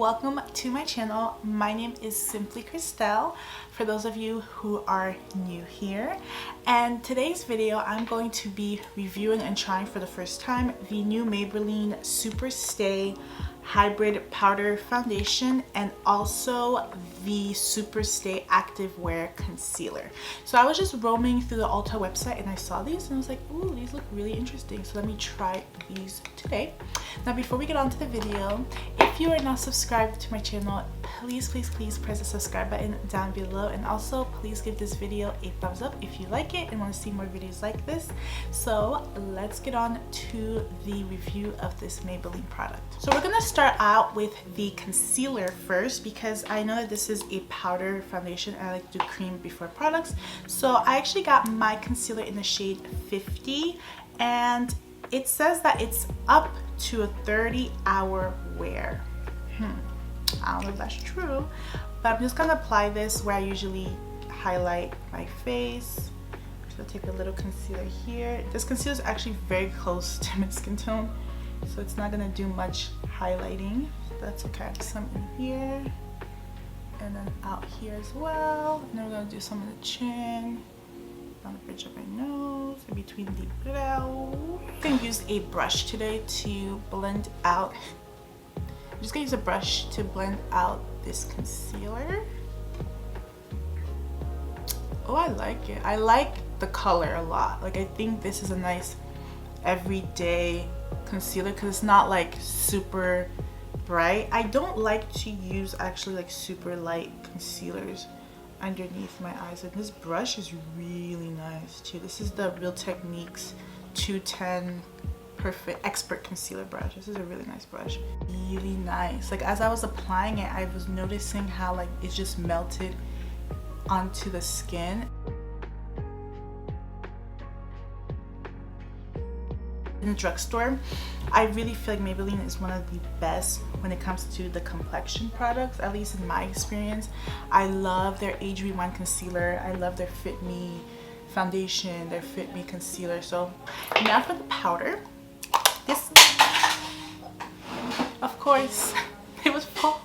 welcome to my channel. My name is SimplyKrystelle for those of you who are new here, and today's video I'm going to be reviewing and trying for the first time the new Maybelline Super Stay Hybrid Powder Foundation and also the Super Stay Active Wear Concealer. So I was just roaming through the Ulta website and I saw these and I was like, ooh, these look really interesting, so let me try these today. Now before we get on to the video, if you are not subscribed to my channel, please press the subscribe button down below, and also please give this video a thumbs up if you like it and want to see more videos like this. So let's get on to the review of this Maybelline product. So we're gonna start out with the concealer first because I know that this is a powder foundation and I like to do cream before products. So I actually got my concealer in the shade 50 and it says that it's up to a 30-hour wear. I don't know if that's true, but I'm just gonna apply this where I usually highlight my face. So take a little concealer here. This concealer is actually very close to my skin tone, so it's not gonna do much highlighting. That's okay. Some in here and then out here as well. And then we're gonna do some on the chin, on the bridge of my nose, in between the brow. I'm gonna use a brush today to blend out. I'm just gonna use a brush to blend out this concealer. Oh, I like it. I like the color a lot. Like, I think this is a nice everyday concealer because it's not like super bright. I don't like to use actually like super light concealers underneath my eyes, and this brush is really nice too. This is the Real Techniques 210 Perfect Expert Concealer brush. This is a really nice brush. Really nice. Like, as I was applying it, I was noticing how like it just melted onto the skin. In the drugstore, I really feel like Maybelline is one of the best when it comes to the complexion products, at least in my experience. I love their Age Rewind concealer. I love their Fit Me foundation, their Fit Me concealer. So now for the powder. This, of course, it was full.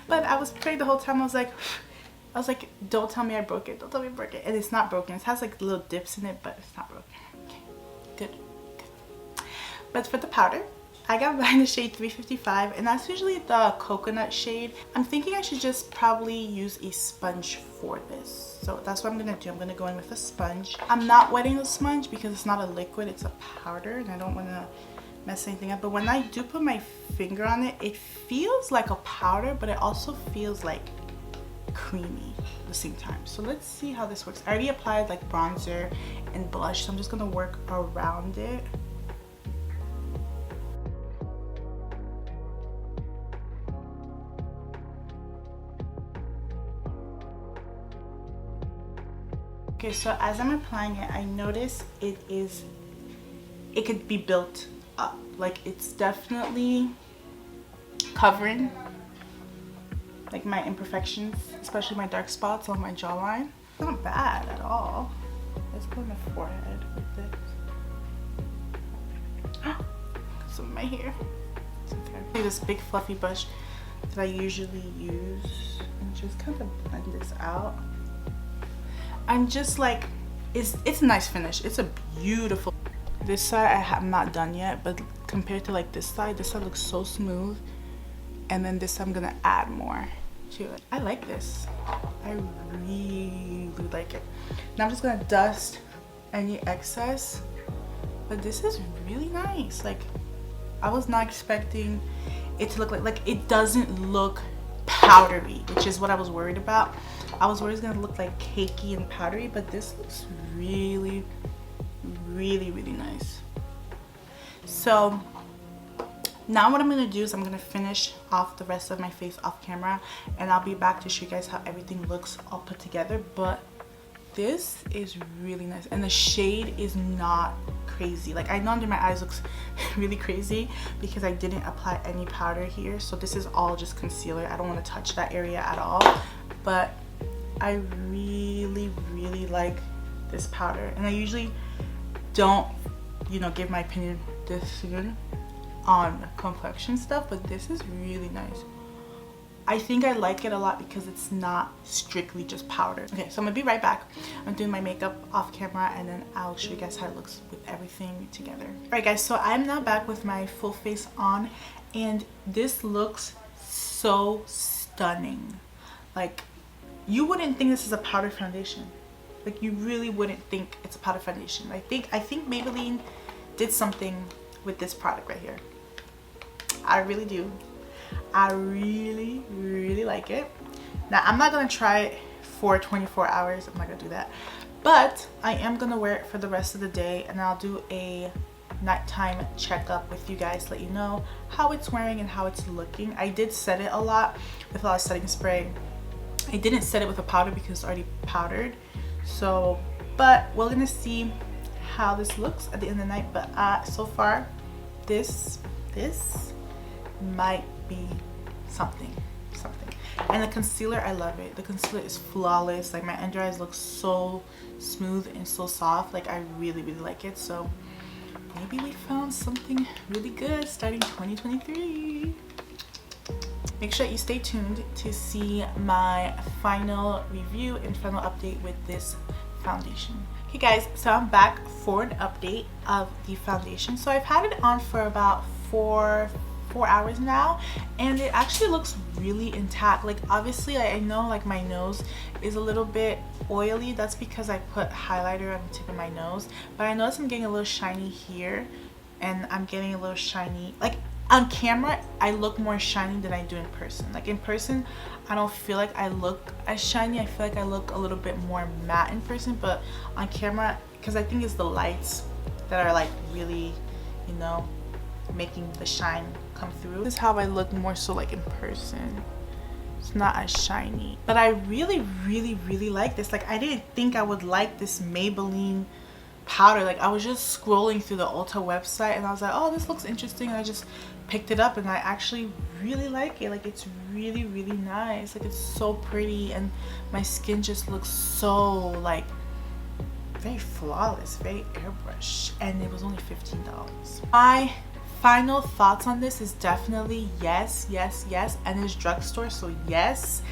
But I was praying the whole time. I was like, don't tell me I broke it. Don't tell me I broke it. And it's not broken. It has like little dips in it, but it's not broken. Okay, good. But for the powder, I got mine in the shade 355, and that's usually the coconut shade. I'm thinking I should just probably use a sponge for this. So that's what I'm gonna do. I'm gonna go in with a sponge. I'm not wetting the sponge because it's not a liquid, it's a powder, and I don't wanna mess anything up. But when I do put my finger on it, it feels like a powder, but it also feels like creamy at the same time. So let's see how this works. I already applied like bronzer and blush, so I'm just gonna work around it. Okay, so as I'm applying it, I notice it could be built up. Like, it's definitely covering like my imperfections, especially my dark spots on my jawline. Not bad at all. Let's go on my forehead with this. Some of my hair. It's okay. This big fluffy brush that I usually use and just kind of blend this out. I'm just like, it's a nice finish. It's a beautiful. This side I'm not done yet, but compared to like this side looks so smooth. And then this I'm gonna add more to it. I like this. I really like it. Now I'm just gonna dust any excess, but this is really nice. Like, I was not expecting it to look like it doesn't look powdery, which is what I was worried about. I was worried it's gonna look like cakey and powdery, but this looks really nice. So now what I'm gonna do is I'm gonna finish off the rest of my face off camera, and I'll be back to show you guys how everything looks all put together. But this is really nice, and the shade is not crazy. Like, I know under my eyes looks really crazy because I didn't apply any powder here, so this is all just concealer. I don't want to touch that area at all, but I really like this powder, and I usually don't, you know, give my opinion this soon on complexion stuff, but this is really nice. I think I like it a lot because it's not strictly just powder. Okay, so I'm gonna be right back. I'm doing my makeup off camera and then I'll show you guys how it looks with everything together. All right guys, so I'm now back with my full face on and this looks so stunning. Like, you wouldn't think this is a powder foundation. Like, you really wouldn't think it's a powder foundation. I think Maybelline did something with this product right here. I really do. I really, really like it. Now, I'm not gonna try it for 24 hours. I'm not gonna do that. But I am gonna wear it for the rest of the day and I'll do a nighttime checkup with you guys to let you know how it's wearing and how it's looking. I did set it a lot with a lot of setting spray. I didn't set it with a powder because it's already powdered. So, but we're gonna see how this looks at the end of the night. But so far, this might be something. And the concealer, I love it. The concealer is flawless. Like, my under eyes look so smooth and so soft. Like, I really, really like it. So maybe we found something really good starting 2023. Make sure you stay tuned to see my final review and final update with this foundation. Okay guys, so I'm back for an update of the foundation. So I've had it on for about four hours now and it actually looks really intact. Like, obviously I know like my nose is a little bit oily. That's because I put highlighter on the tip of my nose, but I notice I'm getting a little shiny here and I'm getting a little shiny, like on camera I look more shiny than I do in person. Like, in person I don't feel like I look as shiny. I feel like I look a little bit more matte in person, but on camera, because I think it's the lights that are like really, you know, making the shine come through. This is how I look more so like in person. It's not as shiny, but I really, really, really like this. Like, I didn't think I would like this Maybelline powder. Like, I was just scrolling through the Ulta website and I was like, oh, this looks interesting, and I just picked it up and I actually really like it. Like, it's really, really nice. Like, it's so pretty and my skin just looks so like very flawless, very airbrush, and it was only $15. My final thoughts on this is definitely yes, and it's drugstore, so yes.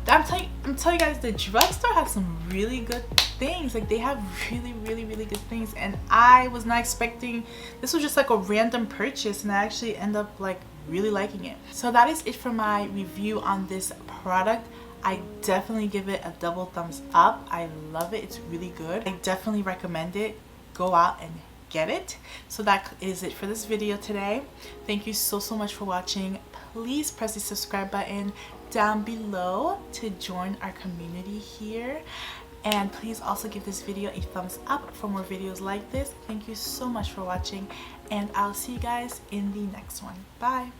I'm telling you guys, the drugstore has some really good things. Like, they have really, really, really good things, and I was not expecting. This was just like a random purchase and I actually end up like really liking it. So that is it for my review on this product. I definitely give it a double thumbs up. I love it. It's really good. I definitely recommend it. Go out and get it. So that is it for this video today. Thank you so much for watching. Please press the subscribe button down below to join our community here, and please also give this video a thumbs up for more videos like this. Thank you so much for watching, and I'll see you guys in the next one. Bye.